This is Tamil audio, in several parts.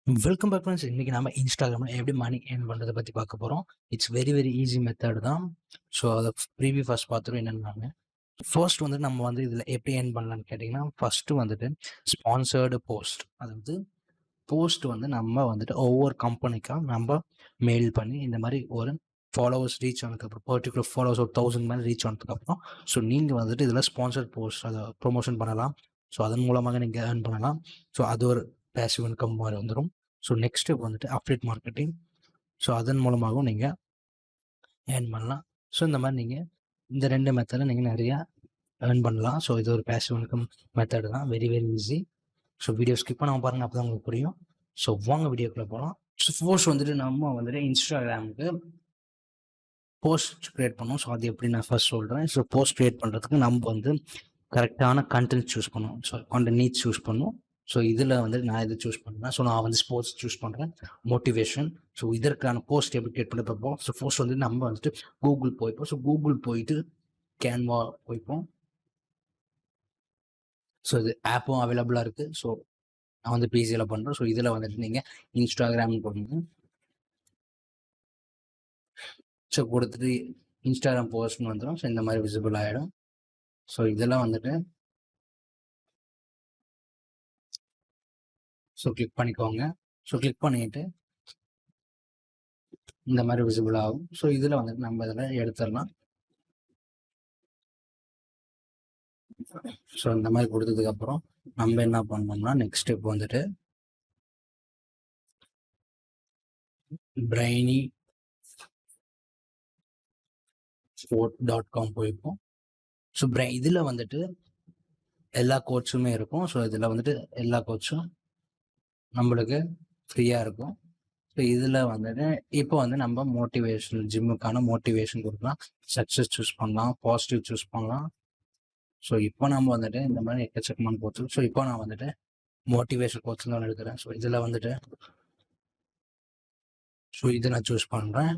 Welcome back friends. இன்னைக்கு நம்ம இன்ஸ்டாகிராமில் எப்படி மணி ஏர்ன் பண்ணுறதை பற்றி பார்க்க போகிறோம். It's very very easy method தான். ஸோ அதை ப்ரீவியூ ஃபர்ஸ்ட் பார்த்துரும் என்னென்னு. ஃபர்ஸ்ட் வந்துட்டு நம்ம வந்து இதில் எப்படி ஏர்ன் பண்ணலான்னு கேட்டிங்கன்னா, ஃபஸ்ட்டு வந்துட்டு ஸ்பான்சர்டு போஸ்ட், அதாவது போஸ்ட் வந்து நம்ம வந்துட்டு ஒவ்வொரு கம்பெனிக்காக நம்ம மெயில் பண்ணி இந்த மாதிரி ஒரு ஃபாலோவர்ஸ் ரீச் ஆனதுக்கப்புறம், பர்டிகுலர் ஃபாலோவர்ஸ் ஒரு 1000 மேலே ரீச் ஆனதுக்கப்புறம், ஸோ நீங்கள் வந்துட்டு இதில் ஸ்பான்சர்ட் போஸ்ட் அதை ப்ரொமோஷன் பண்ணலாம். ஸோ அதன் மூலமாக நீங்கள் ஏர்ன் பண்ணலாம். ஸோ அது ஒரு பேசிவ் இன்கம் மாதிரி வந்துடும். ஸோ நெக்ஸ்ட் ஸ்டெப் வந்துட்டு அஃபிலியேட் மார்க்கெட்டிங். ஸோ அதன் மூலமாகவும் நீங்கள் ஏர்ன் பண்ணலாம். ஸோ இந்த மாதிரி நீங்கள் இந்த 2 மெத்தடில் நீங்கள் நிறையா ஏர்ன் பண்ணலாம். ஸோ இது ஒரு பேசிவ் இன்கம் மெத்தட் தான். Very very easy. So video skip பண்ணாமல் பாருங்கள், அப்போ தான் உங்களுக்கு புரியும். ஸோ வாங்க வீடியோக்குள்ளே போகலாம். ஸோ ஃபோர்ஸ் வந்துட்டு நம்ம வந்துட்டு இன்ஸ்டாகிராமுக்கு போஸ்ட் க்ரியேட் பண்ணோம். ஸோ அது எப்படி நான் ஃபர்ஸ்ட் சொல்கிறேன். ஸோ போஸ்ட் க்ரியேட் பண்ணுறதுக்கு நம்ம வந்து கரெக்டான கண்டென்ட் சூஸ் பண்ணுவோம். ஸோ கண்டென்ட் நீட்ஸ் சூஸ் பண்ணும். ஸோ இதில் வந்து நான் இது சூஸ் பண்ணுறேன். ஸோ நான் வந்து ஸ்போர்ட்ஸ் சூஸ் பண்ணுறேன், மோட்டிவேஷன். ஸோ இதற்கான போஸ்ட் எப்படி கிரியேட் பண்ண பார்ப்போம். ஸோ ஃபர்ஸ்ட் வந்து நம்ம வந்துட்டு கூகுள் போய்ப்போம். ஸோ கூகுள் போயிட்டு கேன்வா போய்ப்போம். ஸோ இது ஆப்பும் அவைலபிளாக இருக்குது. ஸோ நான் வந்து பிசியில் பண்ணுறேன். ஸோ இதில் வந்துட்டு நீங்கள் இன்ஸ்டாகிராம் போடுங்க. ஸோ கொடுத்துட்டு இன்ஸ்டாகிராம் போஸ்ட்னு வந்துடும். ஸோ இந்த மாதிரி விசிபிள் ஆகிடும். ஸோ இதெல்லாம் வந்துட்டு ஸோ கிளிக் பண்ணிக்கோங்க. ஸோ கிளிக் பண்ணிட்டு இந்த மாதிரி விசிபிள் ஆகும். ஸோ இதில் வந்துட்டு நம்ம இதில் எடுத்துடலாம். ஸோ இந்த மாதிரி கொடுத்ததுக்கப்புறம் நம்ம என்ன பண்ணோம்னா, நெக்ஸ்ட் ஸ்டெப் வந்துட்டு brainysport.com போயிருப்போம். ஸோ இதில் வந்துட்டு எல்லா கோச்சுமே இருக்கும். ஸோ இதில் வந்துட்டு எல்லா கோச்சும் நம்மளுக்கு ஃப்ரீயாக இருக்கும். ஸோ இதில் வந்துட்டு இப்போ வந்து நம்ம மோட்டிவேஷன், ஜிம்முக்கான மோட்டிவேஷன் கொடுக்கலாம், சக்ஸஸ் சூஸ் பண்ணலாம், பாசிட்டிவ் சூஸ் பண்ணலாம். ஸோ இப்போ நம்ம வந்துட்டு இந்த மாதிரி எக்கச்சக்கமான கோச்சு. ஸோ இப்போ நான் வந்துட்டு மோட்டிவேஷன் கோச்சு தான் எடுக்கிறேன். ஸோ இதில் வந்துட்டு இதை நான் சூஸ் பண்ணுறேன்.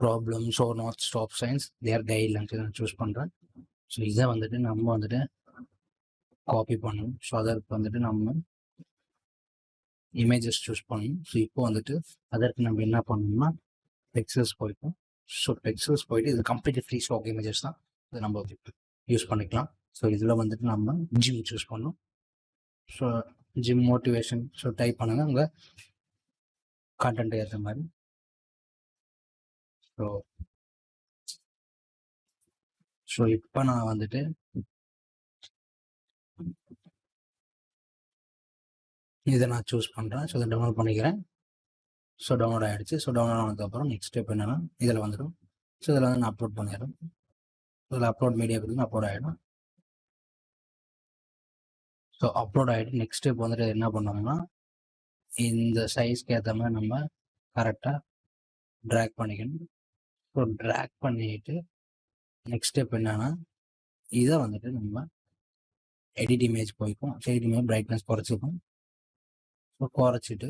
Problems are not stop signs they're guidelines நான் சூஸ் பண்ணுறேன். ஸோ இதை வந்துட்டு நம்ம வந்துட்டு காப்பி பண்ணணும். ஸோ அதற்கு வந்துட்டு நம்ம இமேஜஸ் சூஸ் பண்ணணும். ஸோ இப்போ வந்துட்டு அதற்கு நம்ம என்ன பண்ணணும்னா பிக்சல்ஸ் போய்ப்போம். ஸோ பிக்சல்ஸ் போயிட்டு இது கம்ப்ளீட்லி ஃப்ரீ ஸ்டாக் இமேஜஸ் தான், இதை நம்ம யூஸ் பண்ணிக்கலாம். ஸோ இதில் வந்துட்டு நம்ம ஜிம் சூஸ் பண்ணணும். So gym motivation so type பண்ணுங்க உங்கள் கான்டென்ட் ஏற்ற மாதிரி. ஸோ இப்போ நான் வந்துட்டு இதை நான் சூஸ் பண்ணுறேன். ஸோ இதை டவுன்லோட் பண்ணிக்கிறேன். ஸோ டவுன்லோட் ஆகிடுச்சு. ஸோ டவுன்லோட் ஆனதுக்கப்புறம் நெக்ஸ்ட் ஸ்டெப் என்னென்னா இதில் வந்துடும். ஸோ இதில் வந்து நான் அப்லோட் பண்ணிடுறேன். இதில் அப்லோட் மீடியா கொடுத்து அப்லோட் ஆகிடும். ஸோ அப்லோட் ஆகிட்டு நெக்ஸ்ட் ஸ்டெப் வந்துட்டு என்ன பண்ணோம்னா, இந்த சைஸ்க்கு ஏற்ற மாதிரி நம்ம கரெக்டாக ட்ராக் பண்ணிக்கணும். ஸோ ட்ராக் பண்ணிட்டு நெக்ஸ்ட் ஸ்டெப் என்னன்னா, இதை வந்துட்டு நம்ம எடிட் இமேஜ் போய்க்கும். எடிட் இமேஜ் பிரைட்னஸ் குறைச்சிப்போம். ஸோ குறைச்சிட்டு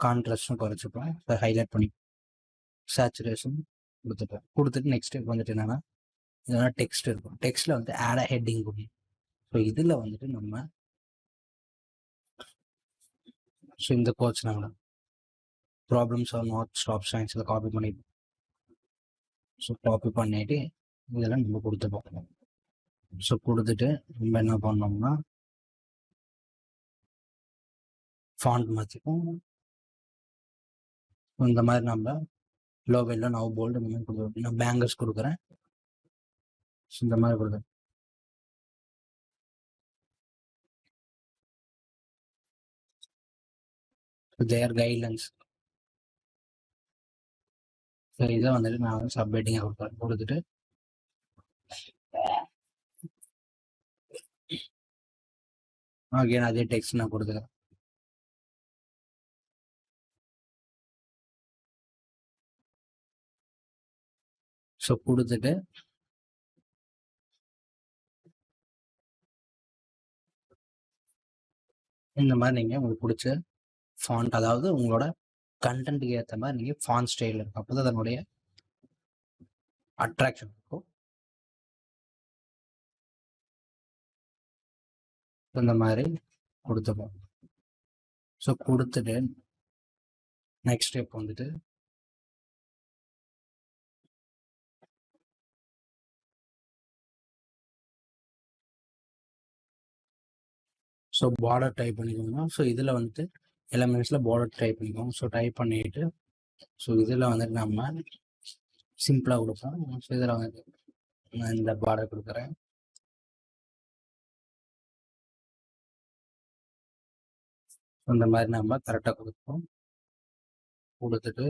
கான்ட்ராஸ்டும் குறைச்சிப்போம். ஸோ ஹைலைட் பண்ணி சேச்சுரேஷன் கொடுத்துட்டு நெக்ஸ்ட் ஸ்டெப் வந்துட்டு என்னன்னா, இதெல்லாம் டெக்ஸ்ட் இருக்கும். டெக்ஸ்ட்டில் வந்து ஆட் ஹெட்டிங் கொடுக்கும். ஸோ இதில் வந்துட்டு நம்ம ஸோ இந்த கோச் நம்ம ப்ராப்ளம்ஸ் ஆர் நாட் ஸ்டாப் சயின்ஸில் காப்பி பண்ணிப்போம். ஸோ காப்பி பண்ணிட்டு இதெல்லாம் நம்ம கொடுத்துப்போம். ஸோ கொடுத்துட்டு நம்ம என்ன பண்ணோம்னா ஃபாண்ட் மாற்றிப்போம். இந்த மாதிரி நம்ம லோகோவில் நவ் போல்டு இந்த மாதிரி கொடுக்குறோம். நான் பேங்கர்ஸ் கொடுக்குறேன். ஸோ இந்த மாதிரி கொடுக்குறேன். தேர் கைட்லைன்ஸ். ஸோ இதை வந்துட்டு நான் வந்து சப்மிட்டிங்காக கொடுக்குறேன். கொடுத்துட்டு அகைன் அதே டெக்ஸ்ட் நான் கொடுத்துக்கிறேன். ஸோ கொடுத்துட்டு இந்த மாதிரி நீங்கள் உங்களுக்கு பிடிச்ச ஃபாண்ட், அதாவது உங்களோட கண்டென்ட்டுக்கு ஏற்ற மாதிரி நீங்கள் ஃபாண்ட் ஸ்டைல் இருக்கும். அப்போ தான் அதனுடைய அட்ராக்ஷன் இருக்கும். இந்த மாதிரி கொடுத்துப்போம். ஸோ கொடுத்துட்டு நெக்ஸ்ட் ஸ்டெப் வந்துட்டு ஸோ பார்டர் டைப் பண்ணிக்கோங்க. ஸோ இதில் வந்துட்டு எலமெண்ட்ஸில் பார்டர் டைப் பண்ணிக்கோங்க. ஸோ டைப் பண்ணிட்டு ஸோ இதில் வந்துட்டு நம்ம சிம்பிளாக கொடுப்போம். ஸோ இதில் வந்துட்டு நான் இந்த பார்டர் கொடுக்குறேன். இந்த மாதிரி நம்ம கரெக்டாக கொடுப்போம். கொடுத்துட்டு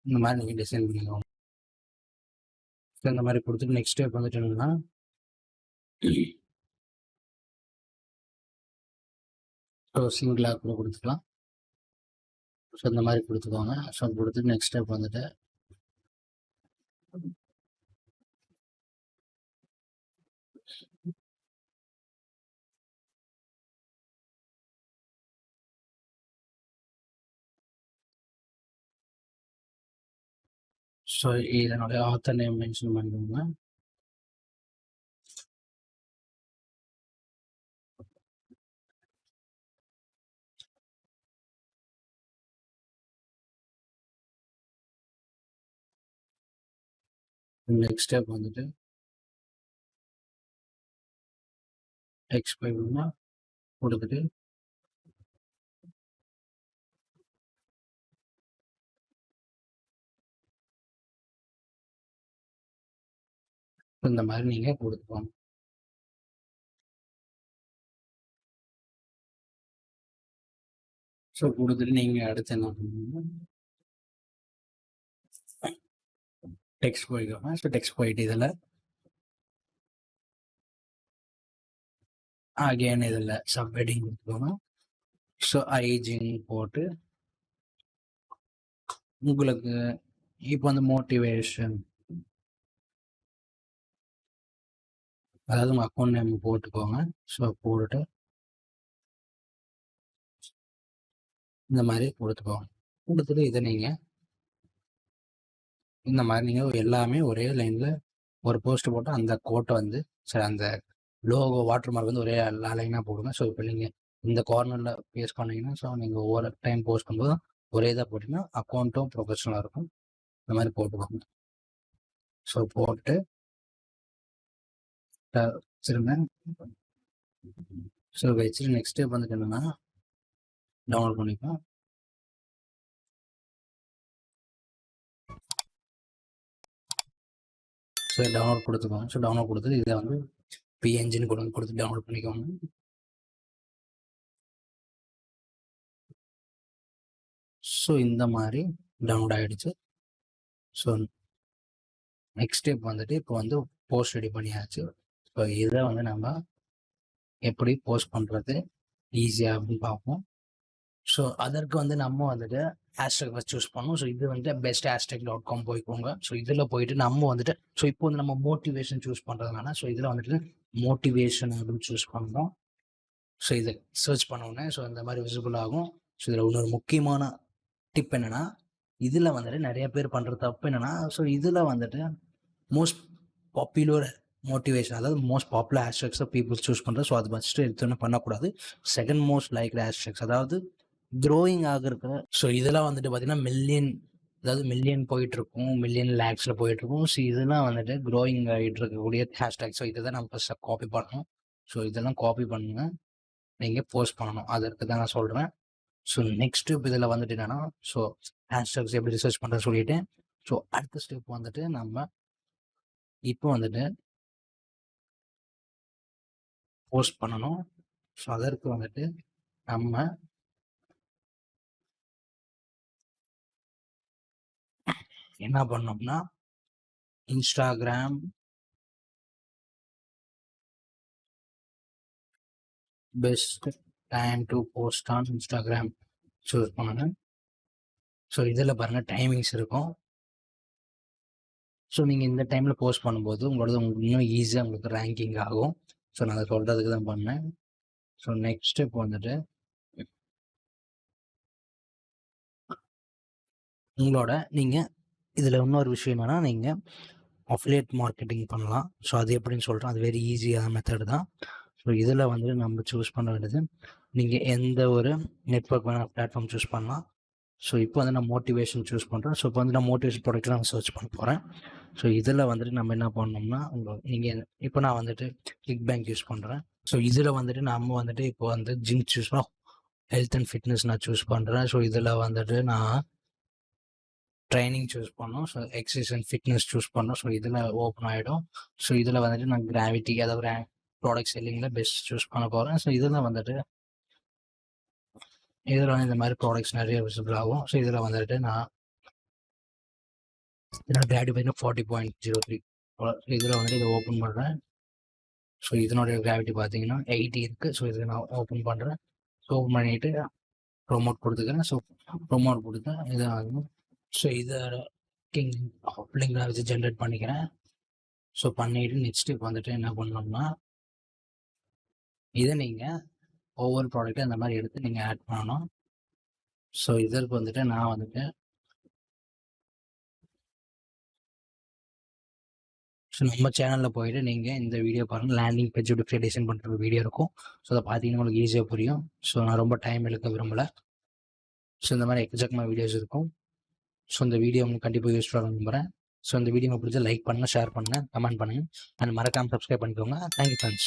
இந்த மாதிரி நீங்கள் டிசைன் பண்ணிக்கோங்க. ஸோ இந்த மாதிரி கொடுத்துட்டு நெக்ஸ்ட் ஸ்டெப் வந்துட்டு என்னன்னா ஸோ சிங்கிளாக கூட கொடுத்துக்கலாம். ஸோ இந்த மாதிரி கொடுத்துக்கோங்க. ஸோ கொடுத்துட்டு நெக்ஸ்ட் ஸ்டெப் வந்துட்டு ஸோ இதனுடைய ஆத்தர் நேம் மென்ஷன் பண்ணிக்கோங்க. நெக்ஸ்ட் ஸ்டெப் வந்துட்டு டெக்ஸ்ட் போய்க்கோங்க. கொடுத்துட்டு இந்த மாதிரி நீங்கள் கொடுத்துக்கோங்க. ஸோ கொடுத்துட்டு நீங்கள் அடுத்து என்ன பண்ணுங்க, டெக்ஸ்ட் போய்க்கோங்க. ஸோ டெக்ஸ்ட் போயிட்டு இதில் அகெயின் இதில் சப்ஹெட்டிங் கொடுத்துக்கோங்க. ஸோ ஐஜிங் போட்டு உங்களுக்கு இப்போ வந்து மோட்டிவேஷன், அதாவது உங்கள் அக்கௌண்ட் நேம் போட்டுக்கோங்க. ஸோ போட்டுட்டு இந்த மாதிரி கொடுத்துக்கோங்க. கொடுத்துட்டு இதை நீங்கள் இந்த மாதிரி நீங்கள் எல்லாமே ஒரே லைனில் ஒரு போஸ்ட் போட்டு அந்த கோட்டை வந்து சரி அந்த லோகோ வாட்டர் மார்க் வந்து ஒரே லைனாக போடுங்க. ஸோ இப்போ நீங்கள் இந்த கார்னரில் பேஸ்ட் பண்ணீங்கன்னா ஸோ நீங்கள் ஒவ்வொரு டைம் போஸ்ட் பண்ணும்போது ஒரே இதாக போட்டிங்கன்னா அக்கௌண்ட்டும் ப்ரொஃபஷனலாக இருக்கும். இந்த மாதிரி போட்டுக்கோங்க. ஸோ போட்டு வச்சுருங்க. ஸோ வச்சுட்டு நெக்ஸ்ட் ஸ்டெப் வந்துட்டு என்னென்னா டவுன்லோட் பண்ணிக்கலாம். ஸோ டவுன்லோட் கொடுத்துக்கோங்க. ஸோ டவுன்லோட் கொடுத்துட்டு இதை வந்து பிஎன்ஜின்னு கொடுத்து டவுன்லோட் பண்ணிக்கோங்க. ஸோ இந்த மாதிரி டவுன்லோட் ஆகிடுச்சு. ஸோ நெக்ஸ்ட் ஸ்டெப் வந்துட்டு இப்போ வந்து போஸ்ட் ரெடி பண்ணியாச்சு. ஸோ இதை வந்து நம்ம எப்படி போஸ்ட் பண்ணுறது ஈஸியாக அப்படின்னு பார்ப்போம். ஸோ அதற்கு வந்து நம்ம வந்துட்டு ஹேஷ்டேக் ஃபஸ்ட் சூஸ் பண்ணணும். ஸோ இது வந்துட்டு bestHashtag.com போய்க்கோங்க. ஸோ இதில் போயிட்டு நம்ம வந்துட்டு ஸோ இப்போ வந்து நம்ம மோட்டிவேஷன் சூஸ் பண்ணுறதுனால ஸோ இதில் வந்துட்டு மோட்டிவேஷன் அப்படின்னு சூஸ் பண்ணுறோம். ஸோ இதை சர்ச் பண்ணோன்னே ஸோ இந்த மாதிரி விசிபிள் ஆகும். ஸோ இதில் இன்னொரு முக்கியமான டிப் என்னென்னா இதில் வந்துட்டு நிறைய பேர் பண்ணுற தப்பு என்னென்னா ஸோ இதில் வந்துட்டு மோஸ்ட் பாப்புலர் மோட்டிவேஷன், அதாவது மோஸ்ட் பாப்புலர் ஹேஷ்டேக்ஸை பீப்புள்ஸ் சூஸ் பண்ணுறது. ஸோ அது ஃபஸ்ட்டு எடுத்தோன்னே பண்ணக்கூடாது. செகண்ட் மோஸ்ட் லைக்டு ஹேஷ்டேக்ஸ், அதாவது க்ரோயிங் ஆகிருக்கிற ஸோ இதெல்லாம் வந்துட்டு பார்த்தீங்கன்னா மில்லியன் போயிட்டுருக்கும், மில்லியன் லேக்ஸில் போயிட்டுருக்கும். ஸோ இதெல்லாம் வந்துட்டு க்ரோயிங் ஆகிட்டு இருக்கக்கூடிய ஹேஷ்டேக். ஸோ இதை தான் நம்ம ஃபஸ்ட்டு காப்பி பண்ணணும். ஸோ இதெல்லாம் காப்பி பண்ணுங்க, நீங்கள் போஸ்ட் பண்ணணும். அதற்கு தான் நான் சொல்கிறேன். ஸோ நெக்ஸ்ட் ஸ்டெப் இதில் வந்துட்டு என்னென்னா ஸோ ஹேஷ்டேக்ஸ் எப்படி ரிசர்ச் பண்ணுறேன்னு சொல்லிவிட்டு ஸோ அடுத்த ஸ்டெப் வந்துட்டு நம்ம இப்போ வந்துட்டு போஸ்ட் பண்ணணும். ஸோ அதற்கு வந்துட்டு நம்ம என்ன பண்ணோம்னா Instagram best time to post on Instagram choose பண்ணுங்க. ஸோ இதில் பாருங்கள் டைமிங்ஸ் இருக்கும். ஸோ நீங்கள் இந்த டைமில் போஸ்ட் பண்ணும்போது உங்களுக்கு இன்னும் ஈஸியாக உங்களுக்கு ரேங்கிங் ஆகும். ஸோ நான் அதை சொல்கிறதுக்கு தான் பண்ணேன். ஸோ நெக்ஸ்ட் ஸ்டெப் வந்துட்டு உங்களோட நீங்கள் இதில் இன்னொரு விஷயம் என்னென்னா நீங்கள் அஃபிலியேட் மார்க்கெட்டிங் பண்ணலாம். ஸோ அது எப்படின்னு சொல்கிறேன். அது வெரி ஈஸியான மெத்தட் தான். ஸோ இதில் வந்து நம்ம சூஸ் பண்ண வேண்டியது நீங்கள் எந்த ஒரு நெட்வொர்க் வேணால் பிளாட்ஃபார்ம் சூஸ் பண்ணலாம். ஸோ இப்போ வந்து நான் மோட்டிவேஷன் சூஸ் பண்ணுறேன். ஸோ இப்போ வந்து நான் மோட்டிவேஷன் ப்ராடக்ட் நான் சர்ச் பண்ண போகிறேன். ஸோ இதில் வந்துட்டு நம்ம என்ன பண்ணோம்னா, நீங்கள் இப்போ நான் வந்துட்டு கிளிக் பேங்க் யூஸ் பண்ணுறேன். ஸோ இதில் வந்துட்டு நம்ம வந்துட்டு இப்போ வந்து ஜிம் சூஸ் பண்ண ஹெல்த் அண்ட் ஃபிட்னஸ் நான் சூஸ் பண்ணுறேன். ஸோ இதில் வந்துட்டு நான் ட்ரைனிங் சூஸ் பண்ணோம். So exercise and fitness choose பண்ணோம். ஸோ இதில் ஓப்பன் ஆகிடும். ஸோ இதில் வந்துட்டு நான் கிராவிட்டி அதாவது ப்ராடக்ட் செல்லிங்கில் பெஸ்ட் சூஸ் பண்ண போகிறேன். ஸோ இதில் வந்துட்டு இதில் வந்து இந்த மாதிரி ப்ராடக்ட்ஸ் நிறைய விசிபிள் ஆகும். ஸோ இதில் வந்துட்டு நான் இதோட கிராவிட்டி பார்த்தீங்கன்னா 40.03. இதில் வந்துட்டு இதை ஓப்பன் பண்ணுறேன். ஸோ இதனுடைய கிராவிட்டி பார்த்தீங்கன்னா 80 இருக்குது. ஸோ இதை நான் ஓப்பன் பண்ணுறேன். ஸோ ஓப்பன் பண்ணிவிட்டு ப்ரொமோட் கொடுத்துக்கிறேன். ஸோ ப்ரொமோட் கொடுத்து இதை வந்து ஸோ இதை லிங்க் வச்சு ஜென்ரேட் பண்ணிக்கிறேன். ஸோ பண்ணிவிட்டு நெக்ஸ்ட் இப்போ வந்துட்டு என்ன பண்ணணும்னா, இதை நீங்கள் ஒவ்வொரு ப்ராடக்ட்டும் இந்த மாதிரி எடுத்து நீங்கள் ஆட் பண்ணணும். ஸோ இதற்கு வந்துட்டு நான் வந்துட்டு ஸோ நம்ம சேனலில் போயிட்டு நீங்கள் இந்த வீடியோ பாருங்கள். லேண்டிங் பேஜ் எப்படி டிசைன் பண்ணுற வீடியோ இருக்கும். ஸோ அதை பார்த்தீங்கன்னா உங்களுக்கு ஈஸியாக புரியும். ஸோ நான் ரொம்ப டைம் எடுக்க விரும்பலை. ஸோ இந்த மாதிரி எக்கச்சக்கமாக வீடியோஸ் இருக்கும். ஸோ இந்த வீடியோ உங்களுக்கு கண்டிப்பாக யூஸ்ஃபுல்லாக நம்புகிறேன். ஸோ இந்த வீடியோ பிடிச்சா லைக் பண்ணுங்கள், ஷேர் பண்ணுங்கள், கமெண்ட் பண்ணுங்கள் அண்ட் மறக்காமல் சப்ஸ்கிரைப் பண்ணிக்கோங்க. Thank you friends.